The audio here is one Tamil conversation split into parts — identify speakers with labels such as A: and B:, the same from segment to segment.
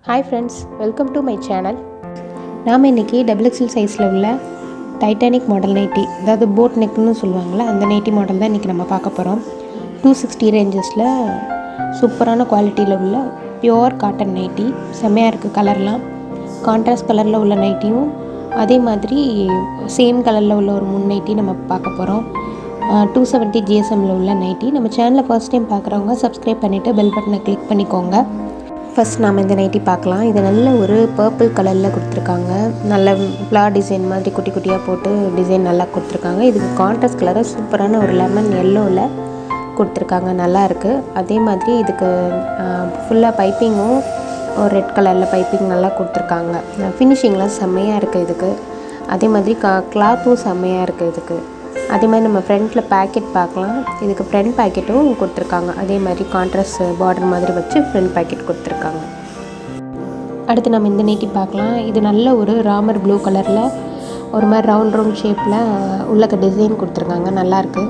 A: Hi friends, welcome to my channel. நாம் இன்றைக்கி XXL சைஸில் உள்ள டைட்டானிக் மாடல் நைட்டி, அதாவது போட் நெக்குன்னு சொல்லுவாங்கள்ல, அந்த நைட்டி மாடல் தான் இன்றைக்கி நம்ம பார்க்க போகிறோம். 260 ரேஞ்சஸில் சூப்பரான குவாலிட்டியில் உள்ள பியோர் காட்டன் நைட்டி. செம்மையாக இருக்குது. கலர்லாம் கான்ட்ராஸ்ட் கலரில் உள்ள நைட்டியும் அதே மாதிரி சேம் கலரில் உள்ள ஒரு 3 நைட்டி நம்ம பார்க்க போகிறோம். 270 GSMல உள்ள நைட்டி. நம்ம சேனலை ஃபர்ஸ்ட் டைம் பார்க்குறவங்க சப்ஸ்கிரைப் பண்ணிவிட்டு பெல் பட்டனை கிளிக் பண்ணிக்கோங்க. ஃபஸ்ட் நாம் இந்த நைட்டி பார்க்கலாம். இது நல்ல ஒரு பர்பிள் கலரில் கொடுத்துருக்காங்க. நல்ல ஃப்ளார் டிசைன் மாதிரி குட்டி குட்டியாக போட்டு டிசைன் நல்லா கொடுத்துருக்காங்க. இதுக்கு கான்ட்ராஸ்ட் கலராக சூப்பரான ஒரு லெமன் எல்லோவில் கொடுத்துருக்காங்க. நல்லா இருக்குது. அதே மாதிரி இதுக்கு ஃபுல்லாக பைப்பிங்கும் ஒரு ரெட் கலரில் பைப்பிங் நல்லா கொடுத்துருக்காங்க. ஃபினிஷிங்லாம் செம்மையாக இருக்குது இதுக்கு. அதே மாதிரி கிளாத்தும் செம்மையாக இருக்குது இதுக்கு. அதே மாதிரி நம்ம ஃப்ரண்ட்டில் பேக்கெட் பார்க்கலாம். இதுக்கு ஃப்ரண்ட் பேக்கெட்டும் கொடுத்துருக்காங்க. அதே மாதிரி கான்ட்ராஸ்ட் பார்டர் மாதிரி வச்சு ஃப்ரண்ட் பேக்கெட் கொடுத்துருக்காங்க. அடுத்து நம்ம இந்த நைட்டி பார்க்கலாம். இது நல்ல ஒரு ராமர் ப்ளூ கலரில் ஒரு மாதிரி ரவுண்ட் ஷேப்பில் உள்ளக்க டிசைன் கொடுத்துருக்காங்க. நல்லாயிருக்கு.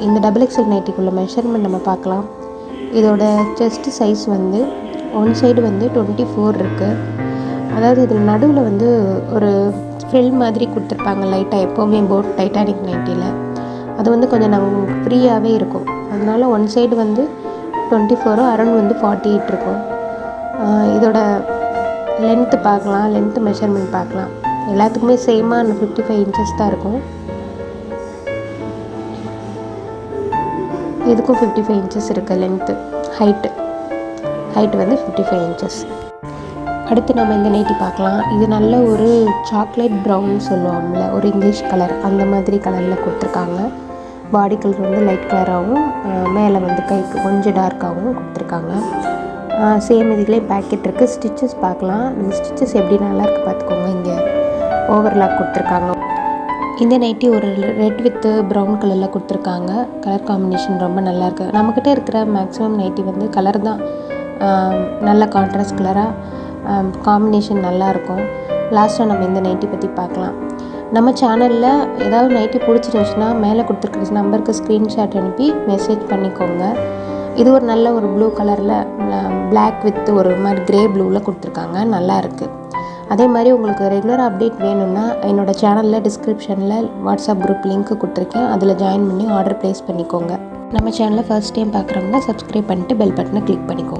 A: இந்த XXL நைட்டிக்குள்ள மெஷர்மெண்ட் நம்ம பார்க்கலாம். இதோட செஸ்ட் சைஸ் வந்து ஒன் சைடு வந்து 24 இருக்குது. அதாவது இதில் நடுவில் வந்து ஒரு ஃப்ரில் மாதிரி கொடுத்துருப்பாங்க லைட்டாக, எப்போவுமே போட் டைட்டானிக் நைட்டியில். அது வந்து கொஞ்சம் நமக்கு ஃப்ரீயாகவே இருக்கும். அதனால் ஒன் சைடு வந்து 24, அரௌண்ட் வந்து 48 இருக்கும். இதோட லென்த்து பார்க்கலாம். லென்த்து மெஷர்மெண்ட் பார்க்கலாம். எல்லாத்துக்குமே சேமாக 55 இன்ச்சஸ் தான் இருக்கும். இதுக்கும் 55 இன்ச்சஸ் இருக்குது லென்த்து. ஹைட்டு வந்து 55 இன்ச்சஸ். அடுத்து நம்ம இந்த நைட்டி பார்க்கலாம். இது நல்ல ஒரு சாக்லேட் ப்ரௌன் சொல்லுவாங்கள்ல, ஒரு இங்கிலீஷ் கலர், அந்த மாதிரி கலரில் கொடுத்துருக்காங்க. பாடி கலர் வந்து லைட் கலராகவும் மேலே வந்து கைக்கு கொஞ்சம் டார்க்காகவும் கொடுத்துருக்காங்க. சேம் இதுலேயே பேக்கெட் இருக்குது. ஸ்டிச்சஸ் பார்க்கலாம். நம்ம ஸ்டிச்சஸ் எப்படி நல்லாயிருக்கு பார்த்துக்கோங்க. இங்கே ஓவர்லாக் கொடுத்துருக்காங்க. இந்த நைட்டி ஒரு ரெட் வித் ப்ரௌன் கலரில் கொடுத்துருக்காங்க. கலர் காம்பினேஷன் ரொம்ப நல்லாயிருக்கு. நம்மக்கிட்ட இருக்கிற மேக்ஸிமம் நைட்டி வந்து கலர் தான் நல்ல கான்ட்ராஸ்ட் கலராக காம்பினேஷன் நல்லாயிருக்கும். லாஸ்ட்டாக நம்ம இந்த நைட்டி பற்றி பார்க்கலாம். நம்ம சேனலில் ஏதாவது நைட்டி பிடிச்சிருந்துச்சுன்னா மேலே கொடுத்துருக்குற நம்பருக்கு ஸ்க்ரீன்ஷாட் அனுப்பி மெசேஜ் பண்ணிக்கோங்க. இது ஒரு நல்ல ஒரு ப்ளூ கலரில் பிளாக் வித் ஒரு மாதிரி கிரே ப்ளூவில் கொடுத்துருக்காங்க. நல்லா இருக்குது. அதே மாதிரி உங்களுக்கு ரெகுலர் அப்டேட் வேணும்னா என்னோடய சேனலில் டிஸ்கிரிப்ஷனில் வாட்ஸ்அப் குரூப் லிங்க் கொடுத்துருக்கேன். அதில் ஜாயின் பண்ணி ஆர்டர் ப்ளேஸ் பண்ணிக்கோங்க. நம்ம சேனலை ஃபர்ஸ்ட் டைம் பார்க்குறவங்க சப்ஸ்கிரைப் பண்ணிட்டு பெல் பட்டனை கிளிக் பண்ணிக்கோங்க.